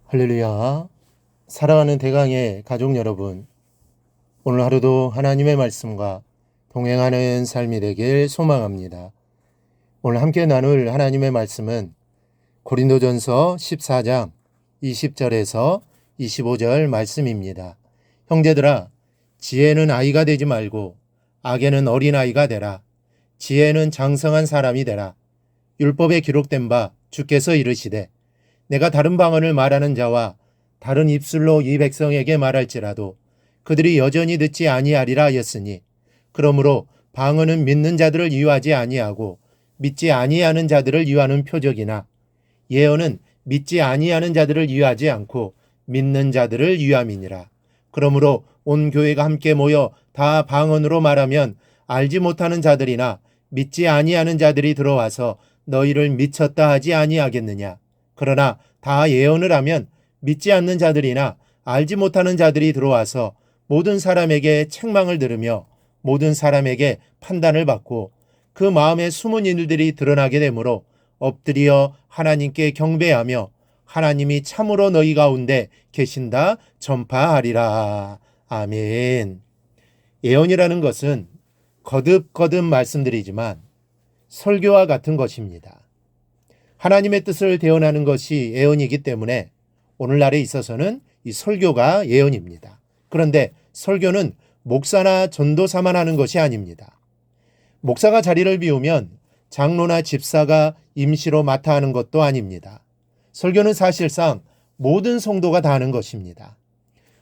할렐루야. 사랑하는 대강의 가족 여러분, 오늘 하루도 하나님의 말씀과 동행하는 삶이 되길 소망합니다. 오늘 함께 나눌 하나님의 말씀은 고린도전서 14장 20절에서 25절 말씀입니다. 형제들아, 지혜는 아이가 되지 말고 악에는 어린아이가 되라. 지혜는 장성한 사람이 되라. 율법에 기록된 바 주께서 이르시되 내가 다른 방언을 말하는 자와 다른 입술로 이 백성에게 말할지라도 그들이 여전히 듣지 아니하리라 하였으니, 그러므로 방언은 믿는 자들을 유하지 아니하고 믿지 아니하는 자들을 유하는 표적이나, 예언은 믿지 아니하는 자들을 유하지 않고 믿는 자들을 유함이니라. 그러므로 온 교회가 함께 모여 다 방언으로 말하면 알지 못하는 자들이나 믿지 아니하는 자들이 들어와서 너희를 미쳤다 하지 아니하겠느냐. 그러나 다 예언을 하면 믿지 않는 자들이나 알지 못하는 자들이 들어와서 모든 사람에게 책망을 들으며 모든 사람에게 판단을 받고 그 마음에 숨은 일들이 드러나게 되므로 엎드려 하나님께 경배하며 하나님이 참으로 너희 가운데 계신다 전파하리라. 아멘. 예언이라는 것은 거듭거듭 말씀드리지만 설교와 같은 것입니다. 하나님의 뜻을 대언하는 것이 예언이기 때문에 오늘날에 있어서는 이 설교가 예언입니다. 그런데 설교는 목사나 전도사만 하는 것이 아닙니다. 목사가 자리를 비우면 장로나 집사가 임시로 맡아 하는 것도 아닙니다. 설교는 사실상 모든 성도가 다 하는 것입니다.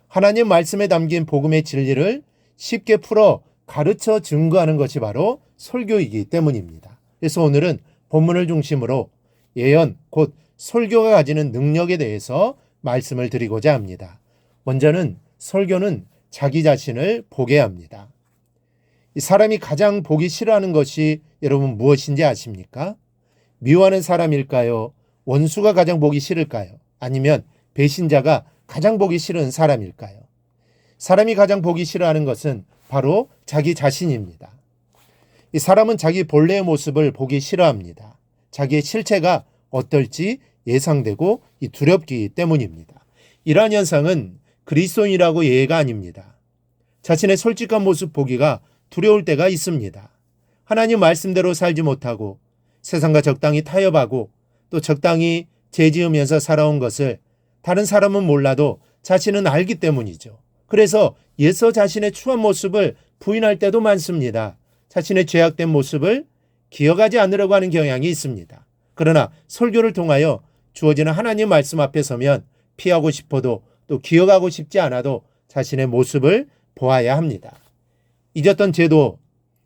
하나님 말씀에 담긴 복음의 진리를 쉽게 풀어 가르쳐 증거하는 것이 바로 설교이기 때문입니다. 그래서 오늘은 본문을 중심으로 예언, 곧 설교가 가지는 능력에 대해서 말씀을 드리고자 합니다. 먼저는 설교는 자기 자신을 보게 합니다. 이 사람이 가장 보기 싫어하는 것이 여러분 무엇인지 아십니까? 미워하는 사람일까요? 원수가 가장 보기 싫을까요? 아니면 배신자가 가장 보기 싫은 사람일까요? 사람이 가장 보기 싫어하는 것은 바로 자기 자신입니다. 이 사람은 자기 본래의 모습을 보기 싫어합니다. 자기의 실체가 어떨지 예상되고 두렵기 때문입니다. 이러한 현상은 그리스도인이라고 예가 아닙니다. 자신의 솔직한 모습 보기가 두려울 때가 있습니다. 하나님 말씀대로 살지 못하고 세상과 적당히 타협하고 또 적당히 죄지으면서 살아온 것을 다른 사람은 몰라도 자신은 알기 때문이죠. 그래서 예서 자신의 추한 모습을 부인할 때도 많습니다. 자신의 죄악된 모습을 기억하지 않으려고 하는 경향이 있습니다. 그러나 설교를 통하여 주어지는 하나님 말씀 앞에 서면 피하고 싶어도 또 기억하고 싶지 않아도 자신의 모습을 보아야 합니다. 잊었던 죄도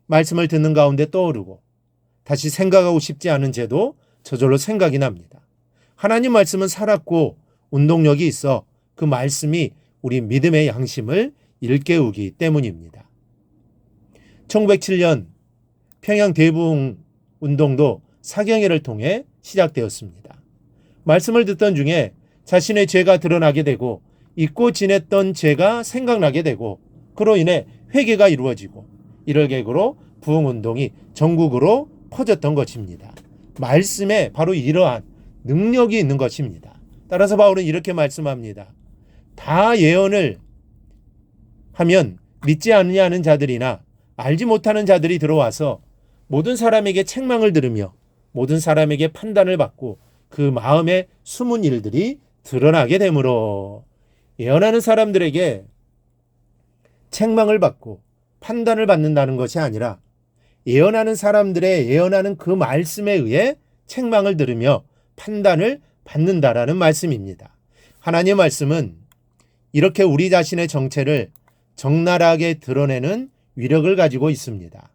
말씀을 듣는 가운데 떠오르고 다시 생각하고 싶지 않은 죄도 저절로 생각이 납니다. 하나님 말씀은 살았고 운동력이 있어 그 말씀이 우리 믿음의 양심을 일깨우기 때문입니다. 1907년 평양 대부흥 운동도 사경회를 통해 시작되었습니다. 말씀을 듣던 중에 자신의 죄가 드러나게 되고 잊고 지냈던 죄가 생각나게 되고 그로 인해 회개가 이루어지고 이를 계기로 부흥운동이 전국으로 퍼졌던 것입니다. 말씀에 바로 이러한 능력이 있는 것입니다. 따라서 바울은 이렇게 말씀합니다. 다 예언을 하면 믿지 않느냐는 자들이나 알지 못하는 자들이 들어와서 모든 사람에게 책망을 들으며 모든 사람에게 판단을 받고 그 마음에 숨은 일들이 드러나게 되므로 예언하는 사람들에게 책망을 받고 판단을 받는다는 것이 아니라 예언하는 사람들의 예언하는 그 말씀에 의해 책망을 들으며 판단을 받는다라는 말씀입니다. 하나님의 말씀은 이렇게 우리 자신의 정체를 적나라하게 드러내는 위력을 가지고 있습니다.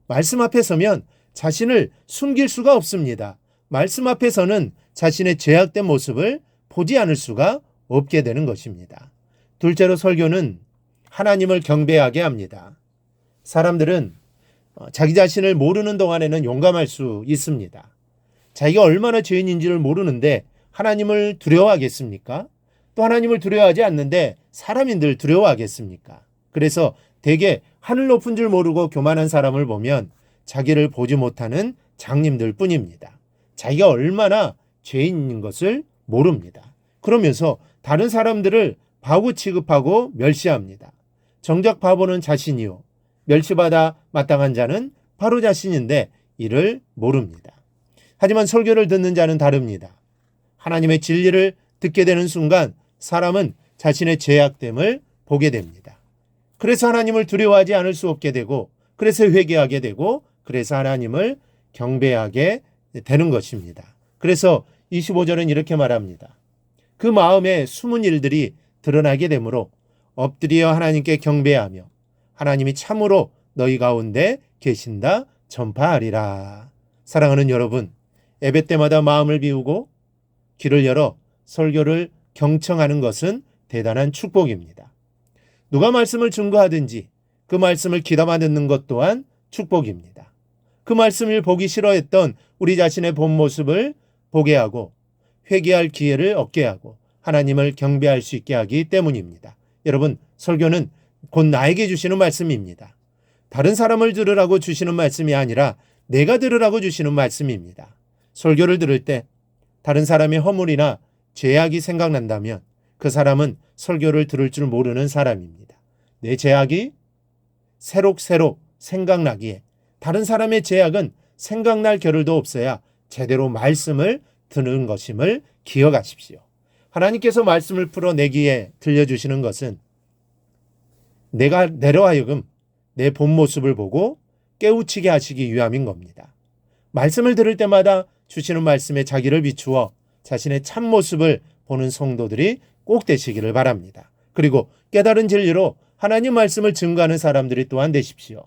말씀 앞에 서면 자신을 숨길 수가 없습니다. 말씀 앞에서는 자신의 죄악된 모습을 보지 않을 수가 없게 되는 것입니다. 둘째로 설교는 하나님을 경배하게 합니다. 사람들은 자기 자신을 모르는 동안에는 용감할 수 있습니다. 자기가 얼마나 죄인인지를 모르는데 하나님을 두려워하겠습니까? 또 하나님을 두려워하지 않는데 사람인들 두려워하겠습니까? 그래서 대개 하늘 높은 줄 모르고 교만한 사람을 보면 자기를 보지 못하는 장님들 뿐입니다. 자기가 얼마나 죄인인 것을 모릅니다. 그러면서 다른 사람들을 바보 취급하고 멸시합니다. 정작 바보는 자신이요 멸시받아 마땅한 자는 바로 자신인데 이를 모릅니다. 하지만 설교를 듣는 자는 다릅니다. 하나님의 진리를 듣게 되는 순간 사람은 자신의 죄악됨을 보게 됩니다. 그래서 하나님을 두려워하지 않을 수 없게 되고, 그래서 회개하게 되고, 그래서 하나님을 경배하게 되는 것입니다. 그래서 25절은 이렇게 말합니다. 그 마음에 숨은 일들이 드러나게 되므로 엎드려 하나님께 경배하며 하나님이 참으로 너희 가운데 계신다 전파하리라. 사랑하는 여러분, 예배 때마다 마음을 비우고 귀를 열어 설교를 경청하는 것은 대단한 축복입니다. 누가 말씀을 증거하든지 그 말씀을 귀담아 듣는 것 또한 축복입니다. 그 말씀을 보기 싫어했던 우리 자신의 본 모습을 보게 하고 회개할 기회를 얻게 하고 하나님을 경배할 수 있게 하기 때문입니다. 여러분, 설교는 곧 나에게 주시는 말씀입니다. 다른 사람을 들으라고 주시는 말씀이 아니라 내가 들으라고 주시는 말씀입니다. 설교를 들을 때 다른 사람의 허물이나 죄악이 생각난다면 그 사람은 설교를 들을 줄 모르는 사람입니다. 내 죄악이 새록새록 생각나기에 다른 사람의 죄악은 생각날 겨를도 없어야 제대로 말씀을 듣는 것임을 기억하십시오. 하나님께서 말씀을 풀어내기에 들려주시는 것은 내가 내려하여금 내 본 모습을 보고 깨우치게 하시기 위함인 겁니다. 말씀을 들을 때마다 주시는 말씀에 자기를 비추어 자신의 참모습을 보는 성도들이 꼭 되시기를 바랍니다. 그리고 깨달은 진리로 하나님 말씀을 증거하는 사람들이 또한 되십시오.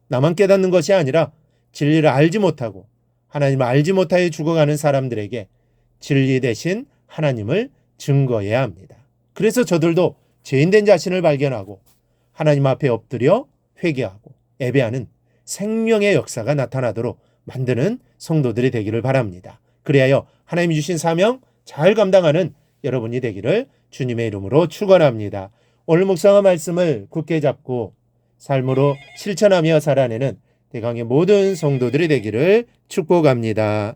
나만 깨닫는 것이 아니라 진리를 알지 못하고 하나님을 알지 못하여 죽어가는 사람들에게 진리 대신 하나님을 증거해야 합니다. 그래서 저들도 죄인된 자신을 발견하고 하나님 앞에 엎드려 회개하고 예배하는 생명의 역사가 나타나도록 만드는 성도들이 되기를 바랍니다. 그리하여 하나님이 주신 사명 잘 감당하는 여러분이 되기를 주님의 이름으로 축원합니다. 오늘 묵상한 말씀을 굳게 잡고 삶으로 실천하며 살아내는 대강의 모든 성도들이 되기를 축복합니다.